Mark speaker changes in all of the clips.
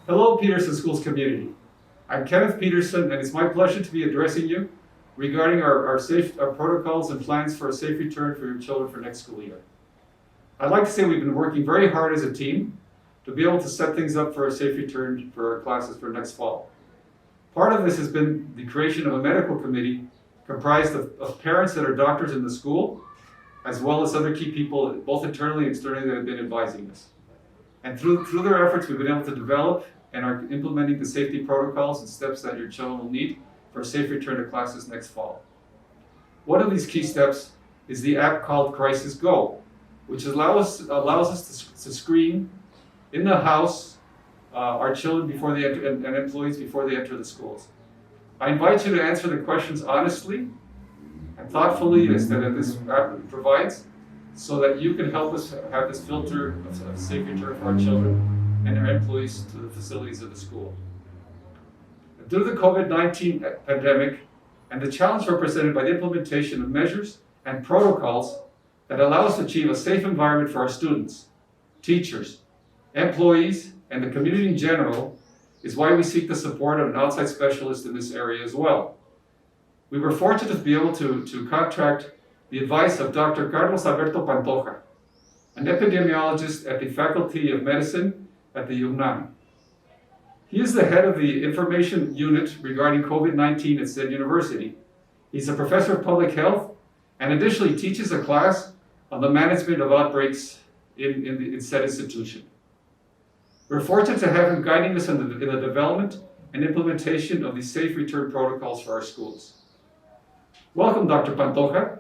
Speaker 1: Hello, Peterson Schools community. I'm Kenneth Peterson, and it's my pleasure to be addressing you regarding our protocols and plans for a safe return for your children for next school year. I'd like to say we've been working very hard as a team to be able to set things up for a safe return for our classes for next fall. Part of this has been the creation of a medical committee comprised of parents that are doctors in the school, as well as other key people, both internally and externally, that have been advising us. And through their efforts, we've been able to develop and are implementing the safety protocols and steps that your children will need for a safe return to classes next fall. One of these key steps is the app called Crisis Go, which allows us to screen in the house our children before they enter, and employees before they enter the schools. I invite you to answer the questions honestly and thoughtfully that this app provides, so that you can help us have this filter of safe return for our children and our employees to the facilities of the school. Due to the COVID-19 pandemic and the challenge represented by the implementation of measures and protocols that allow us to achieve a safe environment for our students, teachers, employees, and the community in general, is why we seek the support of an outside specialist in this area as well. We were fortunate to be able to contract the advice of Dr. Carlos Alberto Pantoja, an epidemiologist at the Faculty of Medicine at the UNAM. He is the head of the information unit regarding COVID-19 at said university. He's a professor of public health and additionally teaches a class on the management of outbreaks in said institution. We're fortunate to have him guiding us in the development and implementation of the safe return protocols for our schools. Welcome, Dr. Pantoja.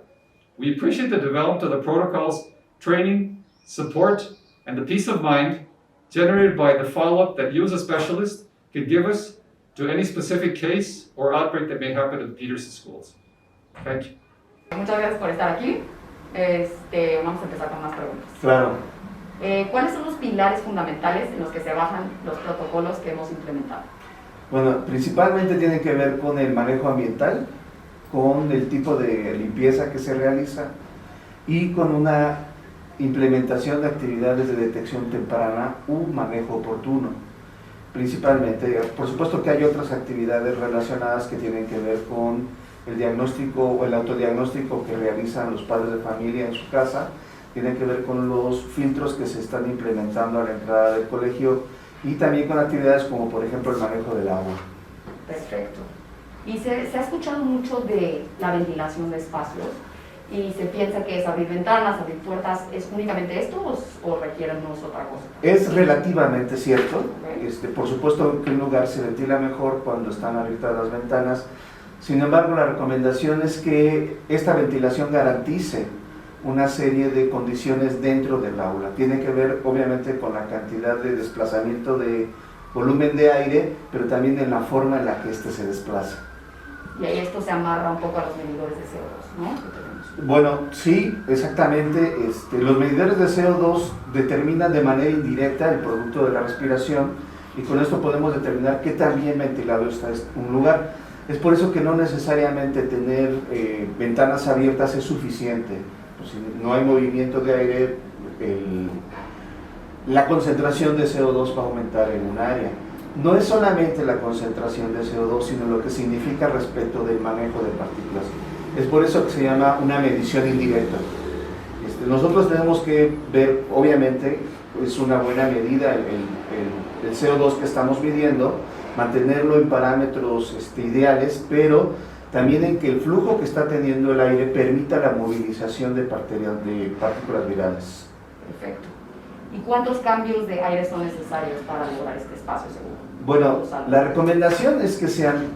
Speaker 1: We appreciate the development of the protocols, training, support, and the peace of mind generated by the follow-up that you as a specialist can give us to any specific case or outbreak that may happen at the Peterson schools. Thank you.
Speaker 2: Muchas gracias por estar aquí. Vamos a empezar con más preguntas.
Speaker 3: Claro.
Speaker 2: ¿Cuáles son los pilares fundamentales en los que se basan los protocolos que hemos implementado?
Speaker 3: Bueno, principalmente tiene que ver con el manejo ambiental, con el tipo de limpieza que se realiza y con una implementación de actividades de detección temprana u manejo oportuno. Principalmente, por supuesto que hay otras actividades relacionadas que tienen que ver con el diagnóstico o el autodiagnóstico que realizan los padres de familia en su casa, tienen que ver con los filtros que se están implementando a la entrada del colegio y también con actividades como por ejemplo el manejo del agua.
Speaker 2: Perfecto. Y se ha escuchado mucho de la ventilación de espacios y se piensa que es abrir ventanas, abrir puertas. ¿Es únicamente esto o requieren otra cosa?
Speaker 3: Es relativamente cierto.
Speaker 2: Okay.
Speaker 3: Por supuesto que un lugar se ventila mejor cuando están abiertas las ventanas. Sin embargo, la recomendación es que esta ventilación garantice una serie de condiciones dentro del aula. Tiene que ver obviamente con la cantidad de desplazamiento de volumen de aire, pero también en la forma en la que éste se desplaza.
Speaker 2: Y ahí esto se amarra un poco a los medidores de CO2, ¿no?
Speaker 3: Bueno, sí, exactamente. Los medidores de CO2 determinan de manera indirecta el producto de la respiración y con esto podemos determinar qué tan bien ventilado está un lugar. Es por eso que no necesariamente tener ventanas abiertas es suficiente. Pues si no hay movimiento de aire, la concentración de CO2 va a aumentar en un área. No es solamente la concentración de CO2, sino lo que significa respecto del manejo de partículas. Es por eso que se llama una medición indirecta. Nosotros tenemos que ver, obviamente, es una buena medida el CO2 que estamos midiendo, mantenerlo en parámetros ideales, pero también en que el flujo que está teniendo el aire permita la movilización de partículas virales.
Speaker 2: Perfecto. ¿Y cuántos cambios de aire son necesarios para lograr este espacio seguro?
Speaker 3: Bueno, la recomendación es que sean,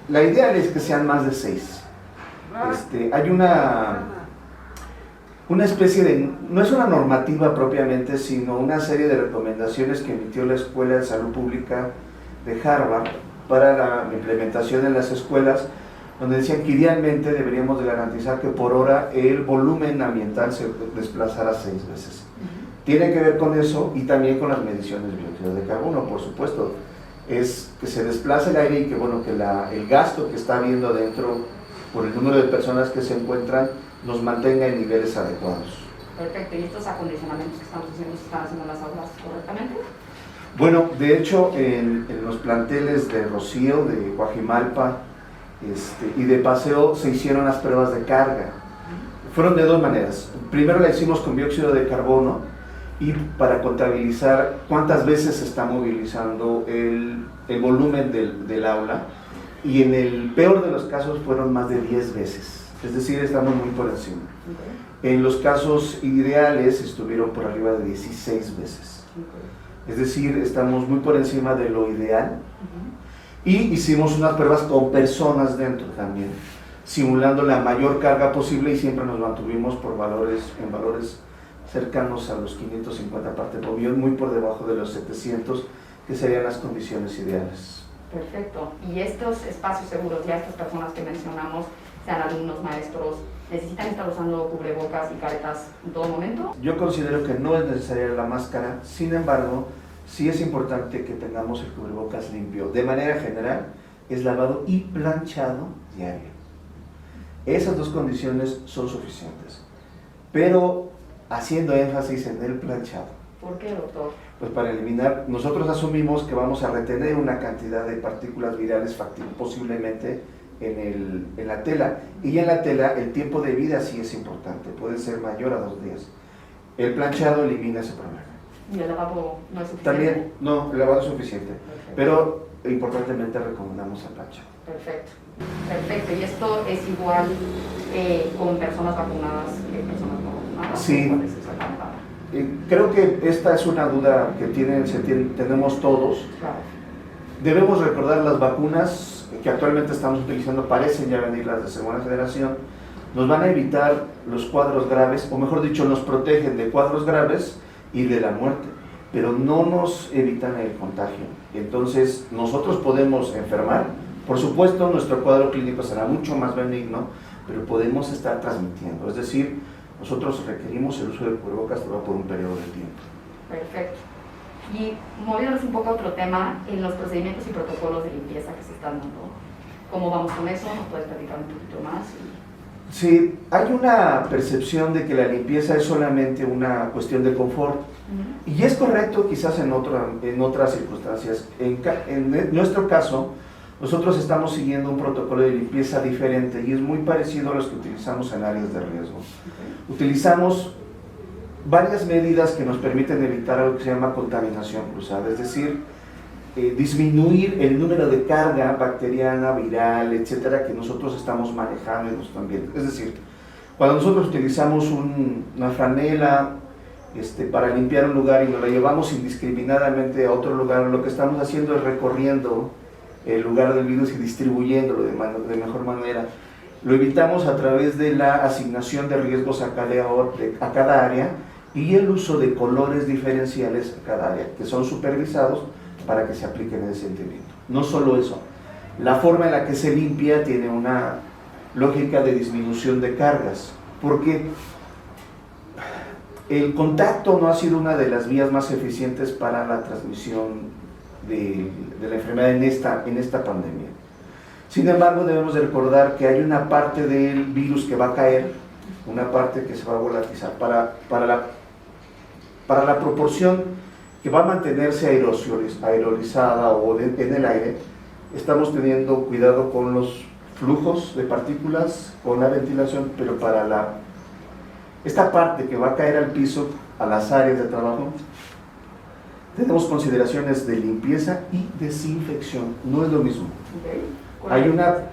Speaker 3: la ideal es que sean más de 6. Hay una especie de, no es una normativa propiamente, sino una serie de recomendaciones que emitió la Escuela de Salud Pública de Harvard para la implementación en las escuelas, donde decían que idealmente deberíamos de garantizar que por hora el volumen ambiental se desplazara 6 veces. Tiene que ver con eso y también con las mediciones de dióxido de carbono, por supuesto. Es que se desplace el aire y que, bueno, que el gasto que está habiendo adentro por el número de personas que se encuentran nos mantenga en niveles adecuados.
Speaker 2: Perfecto. ¿Y estos acondicionamientos que estamos haciendo se están haciendo en las aulas correctamente?
Speaker 3: Bueno, de hecho, en los planteles de Rocío, de Coajimalpa y de Paseo se hicieron las pruebas de carga. Fueron de dos maneras. Primero la hicimos con dióxido de carbono y para contabilizar cuántas veces se está movilizando el volumen del aula, y en el peor de los casos fueron más de 10 veces. Es decir, estamos muy por encima. En los casos ideales estuvieron por arriba de 16 veces. Es decir, estamos muy por encima de lo ideal. Y hicimos unas pruebas con personas dentro también, simulando la mayor carga posible, y siempre nos mantuvimos en valores cercanos a los 550 partes por millón, muy por debajo de los 700, que serían las condiciones ideales.
Speaker 2: Perfecto. ¿Y estos espacios seguros, ya estas personas que mencionamos, sean alumnos, maestros, necesitan estar usando cubrebocas y caretas en todo momento?
Speaker 3: Yo considero que no es necesaria la máscara, sin embargo, sí es importante que tengamos el cubrebocas limpio. De manera general, es lavado y planchado diario. Esas dos condiciones son suficientes, pero haciendo énfasis en el planchado.
Speaker 2: ¿Por qué, doctor?
Speaker 3: Pues para eliminar, nosotros asumimos que vamos a retener una cantidad de partículas virales posiblemente en la tela, y en la tela el tiempo de vida sí es importante, puede ser mayor a 2 días. El planchado elimina ese problema.
Speaker 2: ¿Y el lavado no es suficiente?
Speaker 3: También, no, el lavado es suficiente,
Speaker 2: Perfecto.
Speaker 3: pero importantemente recomendamos el planchado.
Speaker 2: Perfecto. Perfecto. ¿Y esto es igual con personas vacunadas que personas no vacunadas?
Speaker 3: Sí.
Speaker 2: ¿Cuál es esa ventaja?
Speaker 3: Creo que esta es una duda que tenemos todos.
Speaker 2: Claro.
Speaker 3: Debemos recordar las vacunas que actualmente estamos utilizando, parecen ya venir las de segunda generación, nos van a evitar los cuadros graves, o mejor dicho, nos protegen de cuadros graves y de la muerte, pero no nos evitan el contagio. Entonces, nosotros podemos enfermar, por supuesto, nuestro cuadro clínico será mucho más benigno, pero podemos estar transmitiendo, es decir, nosotros requerimos el uso del cubrebocas por un periodo de tiempo.
Speaker 2: Perfecto. Y moviéndonos un poco a otro tema, en los procedimientos y protocolos de limpieza que se están dando, ¿cómo vamos con eso? ¿Nos puedes platicar un poquito más?
Speaker 3: Sí, hay una percepción de que la limpieza es solamente una cuestión de confort, y es correcto quizás en otras circunstancias. En nuestro caso, nosotros estamos siguiendo un protocolo de limpieza diferente y es muy parecido a los que utilizamos en áreas de riesgo. Utilizamos varias medidas que nos permiten evitar algo que se llama contaminación cruzada, es decir, disminuir el número de carga bacteriana, viral, etcétera, que nosotros estamos manejando en nuestro ambiente. Es decir, cuando nosotros utilizamos una franela para limpiar un lugar y nos la llevamos indiscriminadamente a otro lugar, lo que estamos haciendo es recorriendo el lugar del virus y distribuyéndolo de mejor manera. Lo evitamos a través de la asignación de riesgos a cada área y el uso de colores diferenciales a cada área, que son supervisados para que se apliquen en ese sentimiento. No solo eso, la forma en la que se limpia tiene una lógica de disminución de cargas, porque el contacto no ha sido una de las vías más eficientes para la transmisión de la enfermedad en esta pandemia. Sin embargo, debemos de recordar que hay una parte del virus que va a caer, una parte que se va a volatilizar para la proporción que va a mantenerse aerolizada o en el aire. Estamos teniendo cuidado con los flujos de partículas, con la ventilación, pero para esta parte que va a caer al piso, a las áreas de trabajo, tenemos consideraciones de limpieza y desinfección, no es lo mismo.
Speaker 2: Okay.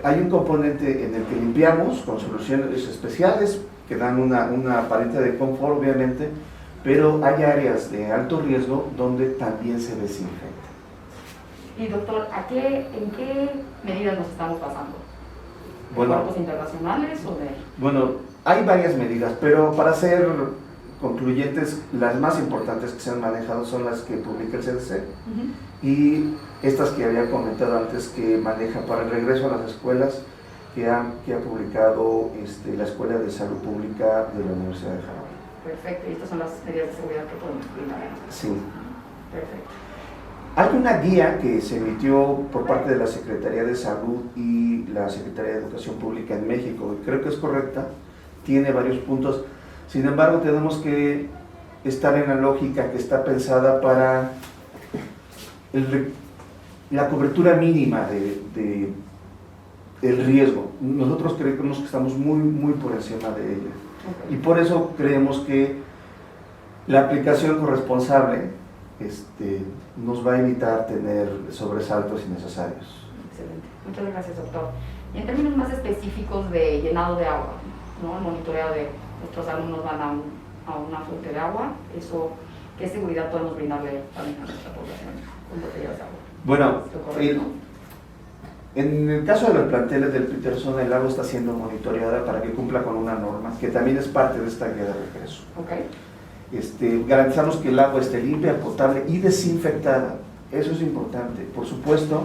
Speaker 3: Hay un componente en el que limpiamos con soluciones especiales que dan una apariencia de confort, obviamente, pero hay áreas de alto riesgo donde también se desinfecta.
Speaker 2: Y doctor, ¿en qué medidas nos estamos basando? ¿De
Speaker 3: Bueno,
Speaker 2: cuerpos internacionales o de...?
Speaker 3: Bueno, hay varias medidas, pero para ser concluyentes, las más importantes que se han manejado son las que publica el CDC y estas que había comentado antes que maneja para el regreso a las escuelas que ha publicado la Escuela de Salud Pública de la Universidad de Harvard.
Speaker 2: Perfecto, y estas son las medidas de seguridad que podemos brindar.
Speaker 3: Sí.
Speaker 2: Perfecto.
Speaker 3: Hay una guía que se emitió por parte de la Secretaría de Salud y la Secretaría de Educación Pública en México, y creo que es correcta, tiene varios puntos. Sin embargo, tenemos que estar en la lógica que está pensada para la cobertura mínima del riesgo. Nosotros creemos que estamos muy por encima de ella.
Speaker 2: Okay.
Speaker 3: Y por eso creemos que la aplicación corresponsable nos va a evitar tener sobresaltos innecesarios.
Speaker 2: Excelente. Muchas gracias, doctor. Y en términos más específicos de llenado de agua, ¿no? El monitoreo de nuestros alumnos van a una fuente de agua, eso, ¿qué seguridad podemos brindarle también a nuestra población con botellas de agua?
Speaker 3: Bueno,
Speaker 2: ¿Esto correcto?
Speaker 3: en el caso de los planteles del Peterson, el agua está siendo monitoreada para que cumpla con una norma, que también es parte de esta guía de regreso.
Speaker 2: Ok.
Speaker 3: Garantizamos que el agua esté limpia, potable y desinfectada. Eso es importante. Por supuesto,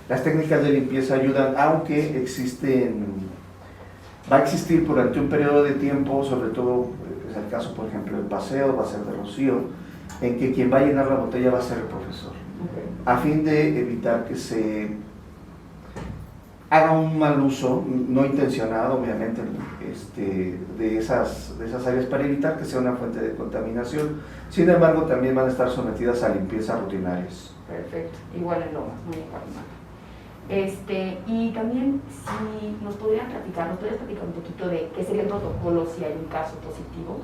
Speaker 3: las técnicas de limpieza ayudan, aunque va a existir durante un periodo de tiempo, sobre todo es el caso, por ejemplo, del paseo, va a ser de rocío, en que quien va a llenar la botella va a ser el profesor,
Speaker 2: Okay.
Speaker 3: a fin de evitar que se haga un mal uso, no intencionado obviamente, de esas áreas para evitar que sea una fuente de contaminación. Sin embargo, también van a estar sometidas a limpiezas rutinarias.
Speaker 2: Perfecto, igual en Lomas, muy importante. Y también, si nos podrías platicar un poquito de qué sería el protocolo si hay un caso positivo.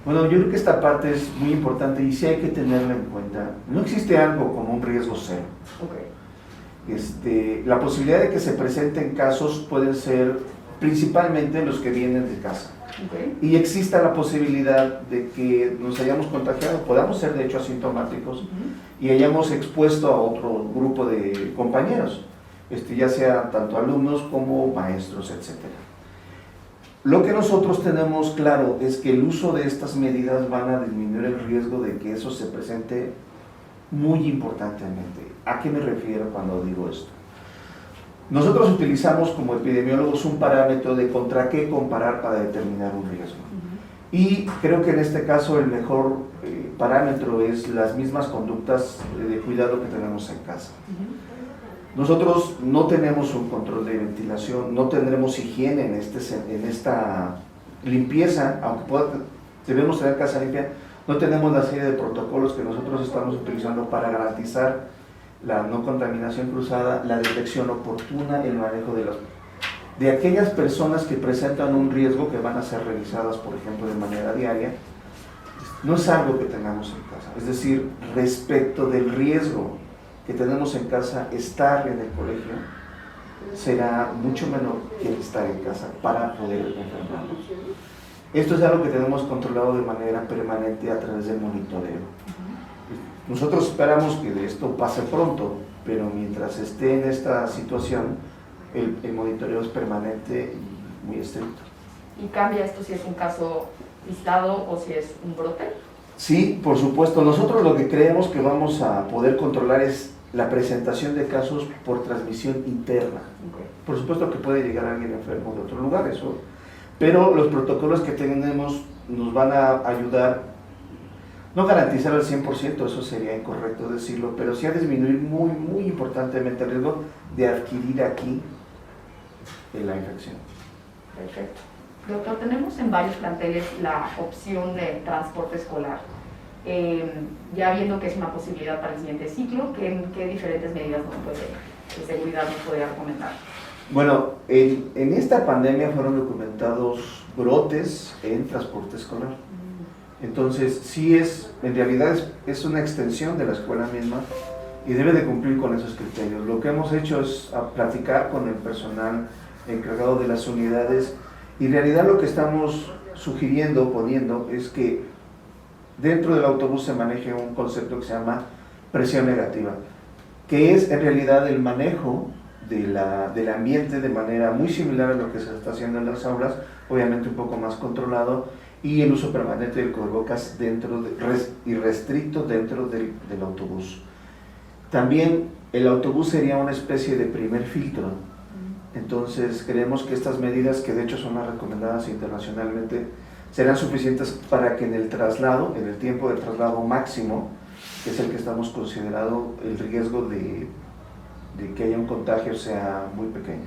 Speaker 3: Bueno, yo creo que esta parte es muy importante y sí hay que tenerla en cuenta. No existe algo como un riesgo cero.
Speaker 2: Okay.
Speaker 3: La posibilidad de que se presenten casos pueden ser principalmente los que vienen de casa.
Speaker 2: Okay.
Speaker 3: Y exista la posibilidad de que nos hayamos contagiado, podamos ser de hecho asintomáticos y hayamos expuesto a otro grupo de compañeros, ya sea tanto alumnos como maestros, etc. Lo que nosotros tenemos claro es que el uso de estas medidas van a disminuir el riesgo de que eso se presente muy importantemente. ¿A qué me refiero cuando digo esto? Nosotros utilizamos como epidemiólogos un parámetro de contra qué comparar para determinar un riesgo. Y creo que en este caso el mejor parámetro es las mismas conductas de cuidado que tenemos en casa. Nosotros no tenemos un control de ventilación, no tendremos higiene en esta limpieza, aunque debemos tener casa limpia, no tenemos la serie de protocolos que nosotros estamos utilizando para garantizar la no contaminación cruzada, la detección oportuna, el manejo de aquellas personas que presentan un riesgo que van a ser revisadas, por ejemplo, de manera diaria. No es algo que tengamos en casa, es decir, respecto del riesgo que tenemos en casa, estar en el colegio será mucho menor que estar en casa para poder enfermarnos. Esto es algo que tenemos controlado de manera permanente a través del monitoreo. Nosotros esperamos que de esto pase pronto, pero mientras esté en esta situación, el monitoreo es permanente y muy estricto.
Speaker 2: ¿Y cambia esto si es un caso aislado o si es un brote?
Speaker 3: Sí, por supuesto. Nosotros lo que creemos que vamos a poder controlar es la presentación de casos por transmisión interna.
Speaker 2: Okay.
Speaker 3: Por supuesto que puede llegar alguien enfermo de otro lugar, eso, pero los protocolos que tenemos nos van a ayudar, no garantizar al 100%, eso sería incorrecto decirlo, pero sí a disminuir muy importantemente el riesgo de adquirir aquí la infección.
Speaker 2: Perfecto. Doctor, tenemos en varios planteles la opción de transporte escolar. Ya viendo que es una posibilidad para el siguiente ciclo, ¿qué diferentes medidas de seguridad nos podría recomendar?
Speaker 3: Bueno, en esta pandemia fueron documentados brotes en transporte escolar. Entonces, sí en realidad es una extensión de la escuela misma y debe de cumplir con esos criterios. Lo que hemos hecho es platicar con el personal encargado de las unidades y en realidad lo que estamos poniendo es que dentro del autobús se maneje un concepto que se llama presión negativa, que es en realidad el manejo del ambiente de manera muy similar a lo que se está haciendo en las aulas, obviamente un poco más controlado, y el uso permanente del cubrebocas y restricto dentro del autobús. También el autobús sería una especie de primer filtro. Entonces creemos que estas medidas, que de hecho son las recomendadas internacionalmente, serán suficientes para que en el tiempo de traslado máximo, que es el que estamos considerando, el riesgo de que haya un contagio sea muy pequeño.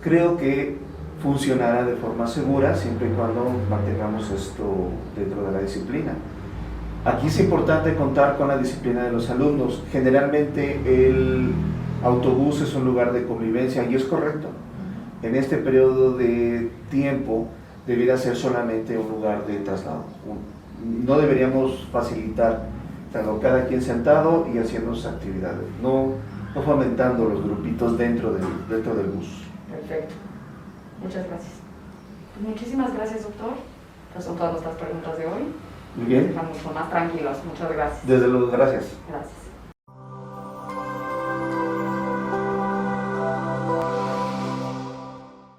Speaker 3: Creo que funcionará de forma segura siempre y cuando mantengamos esto dentro de la disciplina. Aquí es importante contar con la disciplina de los alumnos. Generalmente el autobús es un lugar de convivencia y es correcto. En este periodo de tiempo debiera ser solamente un lugar de traslado. No deberíamos facilitar cada quien sentado y haciendo sus actividades, no fomentando los grupitos dentro del bus.
Speaker 2: Perfecto. Muchas gracias. Pues muchísimas gracias, doctor. Estas son todas nuestras preguntas de hoy.
Speaker 3: Muy bien.
Speaker 2: Estamos mucho más tranquilos. Muchas gracias.
Speaker 3: Desde luego, gracias.
Speaker 2: Gracias.